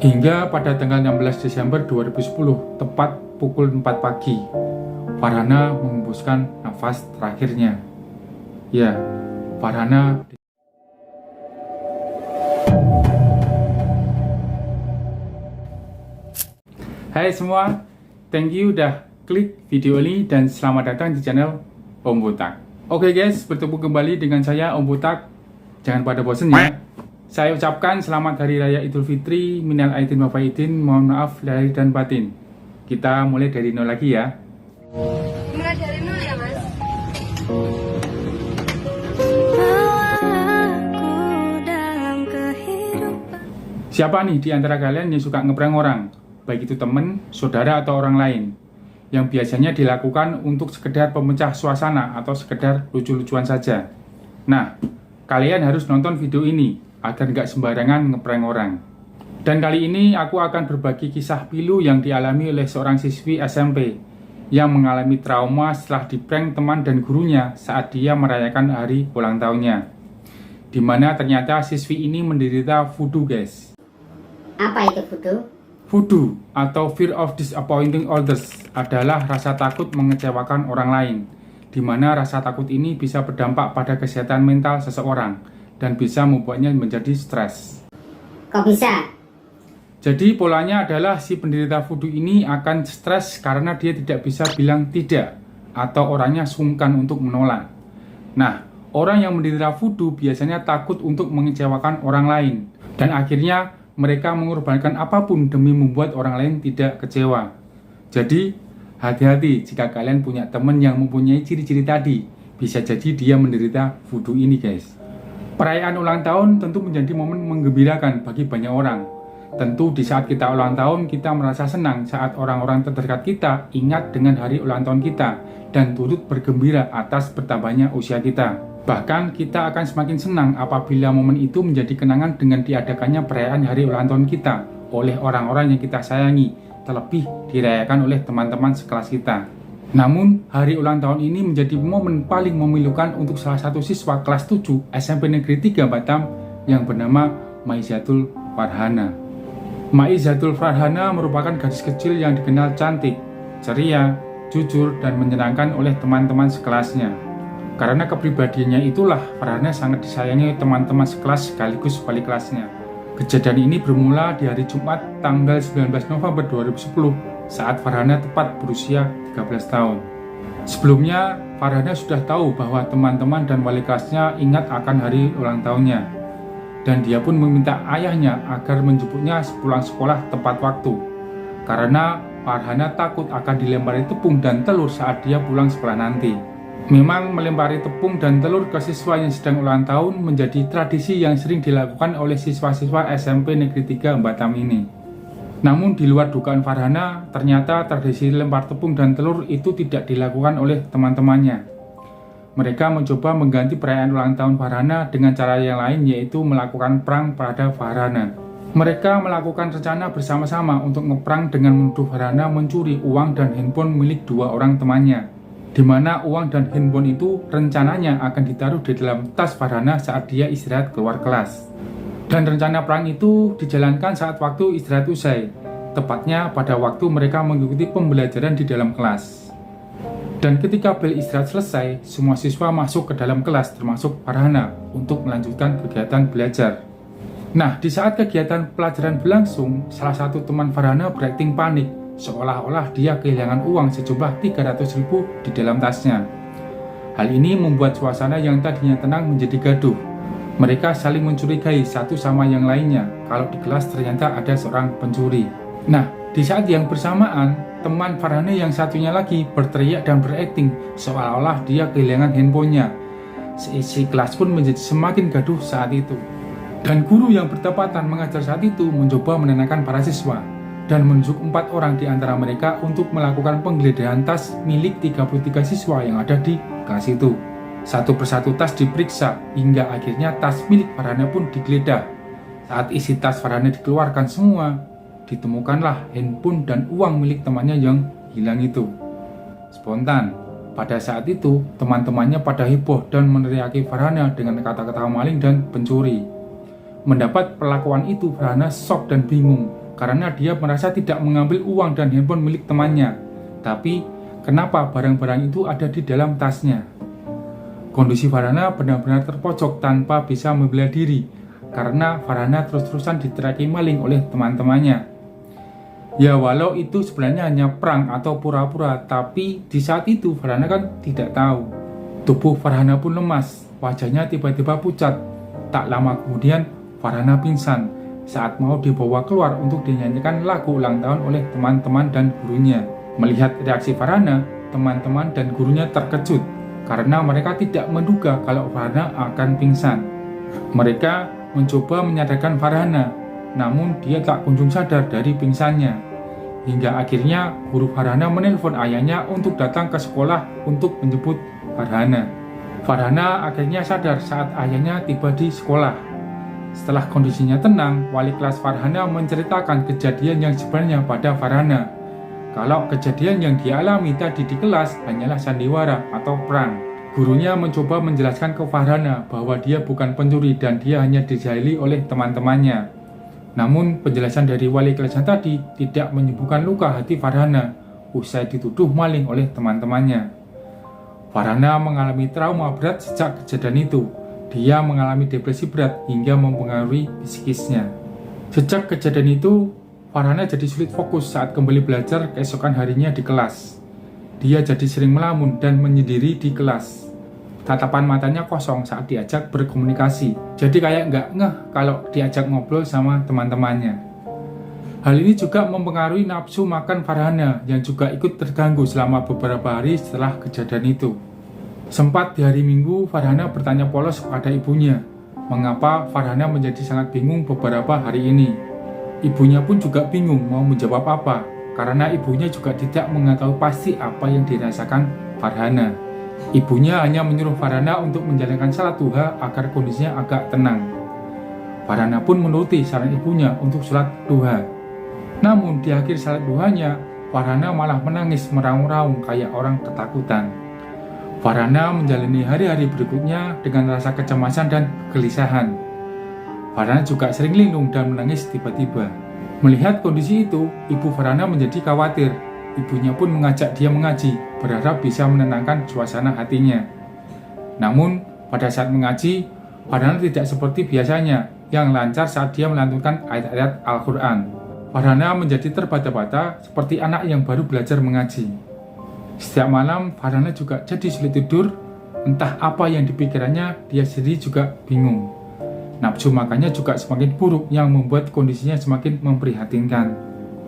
Hingga pada tanggal 16 Desember 2010, tepat pukul 4 pagi, Farhana menghembuskan nafas terakhirnya. Ya, Farhana. Hai semua, thank you udah klik video ini dan selamat datang di channel Om Botak. Oke guys, bertemu kembali dengan saya Om Botak. Jangan pada bosan ya. Saya ucapkan selamat Hari Raya Idul Fitri, minal aidin wal faizin, mohon maaf lahir dan batin. Kita mulai dari nol lagi ya. Mulai dari nol ya mas. Siapa nih di antara kalian yang suka ngeprank orang? Baik itu teman, saudara, atau orang lain, yang biasanya dilakukan untuk sekedar pemecah suasana atau sekedar lucu-lucuan saja. Nah, kalian harus nonton video ini agar nggak sembarangan ngeprank orang. Dan kali ini aku akan berbagi kisah pilu yang dialami oleh seorang siswi SMP yang mengalami trauma setelah diprank teman dan gurunya saat dia merayakan hari ulang tahunnya, dimana ternyata siswi ini menderita voodoo guys. Apa itu voodoo? Voodoo atau fear of disappointing others adalah rasa takut mengecewakan orang lain, di mana rasa takut ini bisa berdampak pada kesehatan mental seseorang dan bisa membuatnya menjadi stres. Kok bisa? Jadi polanya adalah si penderita voodoo ini akan stres karena dia tidak bisa bilang tidak atau orangnya sungkan untuk menolak. Nah, orang yang menderita voodoo biasanya takut untuk mengecewakan orang lain dan akhirnya mereka mengorbankan apapun demi membuat orang lain tidak kecewa. Jadi, hati-hati jika kalian punya teman yang mempunyai ciri-ciri tadi. Bisa jadi dia menderita voodoo ini guys. Perayaan ulang tahun tentu menjadi momen menggembirakan bagi banyak orang. Tentu di saat kita ulang tahun, kita merasa senang saat orang-orang terdekat kita ingat dengan hari ulang tahun kita dan turut bergembira atas bertambahnya usia kita. Bahkan kita akan semakin senang apabila momen itu menjadi kenangan dengan diadakannya perayaan hari ulang tahun kita oleh orang-orang yang kita sayangi, terlebih dirayakan oleh teman-teman sekelas kita. Namun, hari ulang tahun ini menjadi momen paling memilukan untuk salah satu siswa kelas 7 SMP Negeri 3 Batam yang bernama Maizatul Farhana. Maizatul Farhana merupakan gadis kecil yang dikenal cantik, ceria, jujur, dan menyenangkan oleh teman-teman sekelasnya. Karena kepribadiannya itulah Farhana sangat disayangi teman-teman sekelas sekaligus wali kelasnya. Kejadian ini bermula di hari Jumat tanggal 19 November 2010 saat Farhana tepat berusia 13 tahun. Sebelumnya, Farhana sudah tahu bahwa teman-teman dan wali kelasnya ingat akan hari ulang tahunnya. Dan dia pun meminta ayahnya agar menjemputnya pulang sekolah tepat waktu. Karena Farhana takut akan dilempari tepung dan telur saat dia pulang sekolah nanti. Memang melempari tepung dan telur ke siswa yang sedang ulang tahun menjadi tradisi yang sering dilakukan oleh siswa-siswa SMP Negeri 3 Batam ini. Namun di luar dugaan Farhana, ternyata tradisi lempar tepung dan telur itu tidak dilakukan oleh teman-temannya. Mereka mencoba mengganti perayaan ulang tahun Farhana dengan cara yang lain, yaitu melakukan prank pada Farhana. Mereka melakukan rencana bersama-sama untuk ngeprank dengan menuduh Farhana mencuri uang dan handphone milik dua orang temannya, di mana uang dan handphone itu rencananya akan ditaruh di dalam tas Farhana saat dia istirahat keluar kelas. Dan rencana prank itu dijalankan saat waktu istirahat usai, tepatnya pada waktu mereka mengikuti pembelajaran di dalam kelas. Dan ketika bel istirahat selesai, semua siswa masuk ke dalam kelas termasuk Farhana untuk melanjutkan kegiatan belajar. Nah, di saat kegiatan pelajaran berlangsung, salah satu teman Farhana berakting panik, seolah-olah dia kehilangan uang sejumlah 300.000 di dalam tasnya. Hal ini membuat suasana yang tadinya tenang menjadi gaduh. Mereka saling mencurigai satu sama yang lainnya kalau di kelas ternyata ada seorang pencuri. Nah, di saat yang bersamaan, teman Farhana yang satunya lagi berteriak dan berakting seolah-olah dia kehilangan handphonenya. Seisi kelas pun menjadi semakin gaduh saat itu. Dan guru yang bertepatan mengajar saat itu mencoba menenangkan para siswa dan menunjuk 4 orang di antara mereka untuk melakukan penggeledahan tas milik 33 siswa yang ada di kelas itu. Satu persatu tas diperiksa hingga akhirnya tas milik Farhana pun digeledah. Saat isi tas Farhana dikeluarkan semua, ditemukanlah handphone dan uang milik temannya yang hilang itu. Spontan, pada saat itu teman-temannya pada heboh dan meneriaki Farhana dengan kata-kata maling dan pencuri. Mendapat perlakuan itu, Farhana shock dan bingung karena dia merasa tidak mengambil uang dan handphone milik temannya. Tapi kenapa barang-barang itu ada di dalam tasnya? Kondisi Farhana benar-benar terpojok tanpa bisa membela diri karena Farhana terus-terusan diteriaki maling oleh teman-temannya. Ya walau itu sebenarnya hanya prank atau pura-pura, tapi di saat itu Farhana kan tidak tahu. Tubuh Farhana pun lemas, wajahnya tiba-tiba pucat. Tak lama kemudian Farhana pingsan saat mau dibawa keluar untuk dinyanyikan lagu ulang tahun oleh teman-teman dan gurunya. Melihat reaksi Farhana, teman-teman dan gurunya terkejut karena mereka tidak menduga kalau Farhana akan pingsan. Mereka mencoba menyadarkan Farhana, namun dia tak kunjung sadar dari pingsannya. Hingga akhirnya guru Farhana menelpon ayahnya untuk datang ke sekolah untuk menjemput Farhana. Farhana akhirnya sadar saat ayahnya tiba di sekolah. Setelah kondisinya tenang, wali kelas Farhana menceritakan kejadian yang sebenarnya pada Farhana. Kalau kejadian yang dialami tadi di kelas hanyalah sandiwara atau prank. Gurunya mencoba menjelaskan ke Farhana bahwa dia bukan pencuri dan dia hanya dijahili oleh teman-temannya. Namun penjelasan dari wali kelasnya tadi tidak menyembuhkan luka hati Farhana usai dituduh maling oleh teman-temannya. Farhana mengalami trauma berat sejak kejadian itu. Dia mengalami depresi berat hingga mempengaruhi psikisnya. Sejak kejadian itu, Farhana jadi sulit fokus saat kembali belajar keesokan harinya di kelas. Dia jadi sering melamun dan menyendiri di kelas. Tatapan matanya kosong saat diajak berkomunikasi. Jadi kayak nggak ngeh kalau diajak ngobrol sama teman-temannya. Hal ini juga mempengaruhi nafsu makan Farhana yang juga ikut terganggu selama beberapa hari setelah kejadian itu. Sempat di hari Minggu, Farhana bertanya polos kepada ibunya, mengapa Farhana menjadi sangat bingung beberapa hari ini. Ibunya pun juga bingung mau menjawab apa, karena ibunya juga tidak mengetahui pasti apa yang dirasakan Farhana. Ibunya hanya menyuruh Farhana untuk menjalankan salat duha agar kondisinya agak tenang. Farhana pun menuruti saran ibunya untuk salat duha. Namun di akhir salat duhanya, Farhana malah menangis meraung-raung kayak orang ketakutan. Farhana menjalani hari-hari berikutnya dengan rasa kecemasan dan kegelisahan. Farhana juga sering linglung dan menangis tiba-tiba. Melihat kondisi itu, ibu Farhana menjadi khawatir. Ibunya pun mengajak dia mengaji, berharap bisa menenangkan suasana hatinya. Namun, pada saat mengaji, Farhana tidak seperti biasanya, yang lancar saat dia melantunkan ayat-ayat Al-Quran. Farhana menjadi terbata-bata seperti anak yang baru belajar mengaji. Setiap malam, Farhana juga jadi sulit tidur. Entah apa yang dipikirannya, dia sendiri juga bingung. Nafsu makannya juga semakin buruk yang membuat kondisinya semakin memprihatinkan.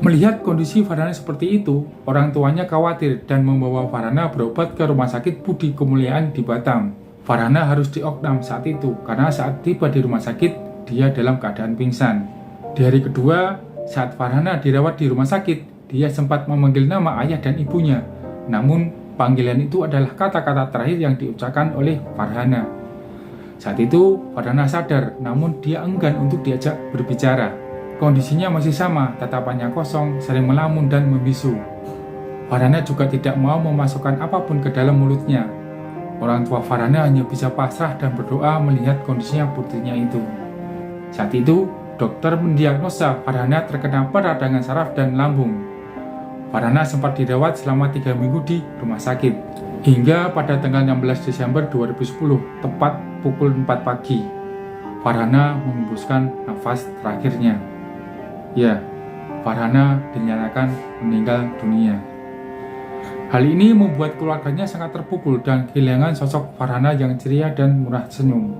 Melihat kondisi Farhana seperti itu, orang tuanya khawatir dan membawa Farhana berobat ke rumah sakit Budi Kemuliaan di Batam. Farhana harus diopnam saat itu karena saat tiba di rumah sakit, dia dalam keadaan pingsan. Di hari kedua, saat Farhana dirawat di rumah sakit, dia sempat memanggil nama ayah dan ibunya. Namun, panggilan itu adalah kata-kata terakhir yang diucapkan oleh Farhana. Saat itu, Farhana sadar, namun dia enggan untuk diajak berbicara. Kondisinya masih sama, tatapannya kosong, sering melamun dan membisu. Farhana juga tidak mau memasukkan apapun ke dalam mulutnya. Orang tua Farhana hanya bisa pasrah dan berdoa melihat kondisinya putrinya itu. Saat itu, dokter mendiagnosa Farhana terkena peradangan saraf dan lambung. Farhana sempat dirawat selama 3 minggu di rumah sakit, hingga pada tanggal 16 Desember 2010, tepat pukul 4 pagi, Farhana menghembuskan nafas terakhirnya. Ya, Farhana dinyatakan meninggal dunia. Hal ini membuat keluarganya sangat terpukul dan kehilangan sosok Farhana yang ceria dan murah senyum.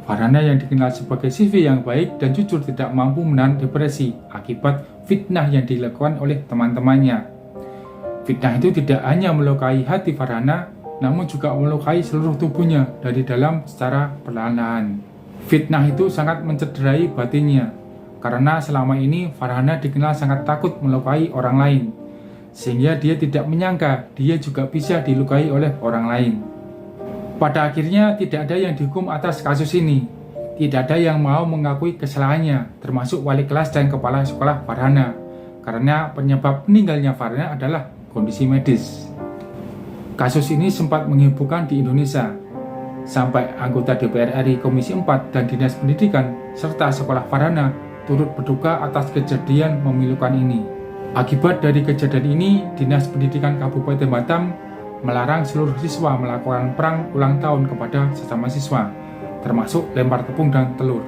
Farhana yang dikenal sebagai CV yang baik dan jujur tidak mampu menahan depresi akibat fitnah yang dilakukan oleh teman-temannya. Fitnah itu tidak hanya melukai hati Farhana, namun juga melukai seluruh tubuhnya dari dalam secara perlahan-lahan. Fitnah itu sangat mencederai batinnya, karena selama ini Farhana dikenal sangat takut melukai orang lain, sehingga dia tidak menyangka dia juga bisa dilukai oleh orang lain. Pada akhirnya tidak ada yang dihukum atas kasus ini. Tidak ada yang mau mengakui kesalahannya, termasuk wali kelas dan kepala sekolah Farhana, karena penyebab meninggalnya Farhana adalah kondisi medis. Kasus ini sempat menghebohkan di Indonesia, sampai anggota DPR RI Komisi 4 dan Dinas Pendidikan serta sekolah Farhana turut berduka atas kejadian memilukan ini. Akibat dari kejadian ini, Dinas Pendidikan Kabupaten Batam melarang seluruh siswa melakukan perang ulang tahun kepada sesama siswa, termasuk lempar tepung dan telur.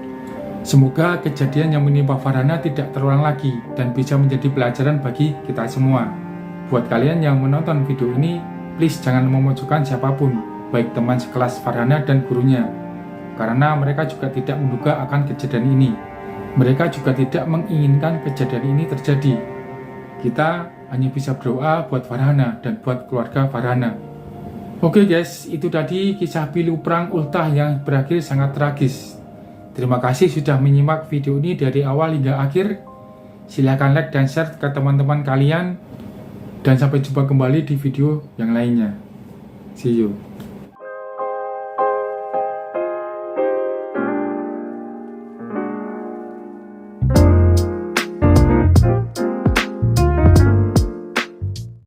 Semoga kejadian yang menimpa Farhana tidak terulang lagi dan bisa menjadi pelajaran bagi kita semua. Buat kalian yang menonton video ini, please jangan memojokkan siapapun, baik teman sekelas Farhana dan gurunya, karena mereka juga tidak menduga akan kejadian ini. Mereka juga tidak menginginkan kejadian ini terjadi. Kita hanya bisa berdoa buat Farhana dan buat keluarga Farhana. Oke guys, itu tadi kisah pilu perang ultah yang berakhir sangat tragis. Terima kasih sudah menyimak video ini dari awal hingga akhir. Silahkan like dan share ke teman-teman kalian. Dan sampai jumpa kembali di video yang lainnya. See you.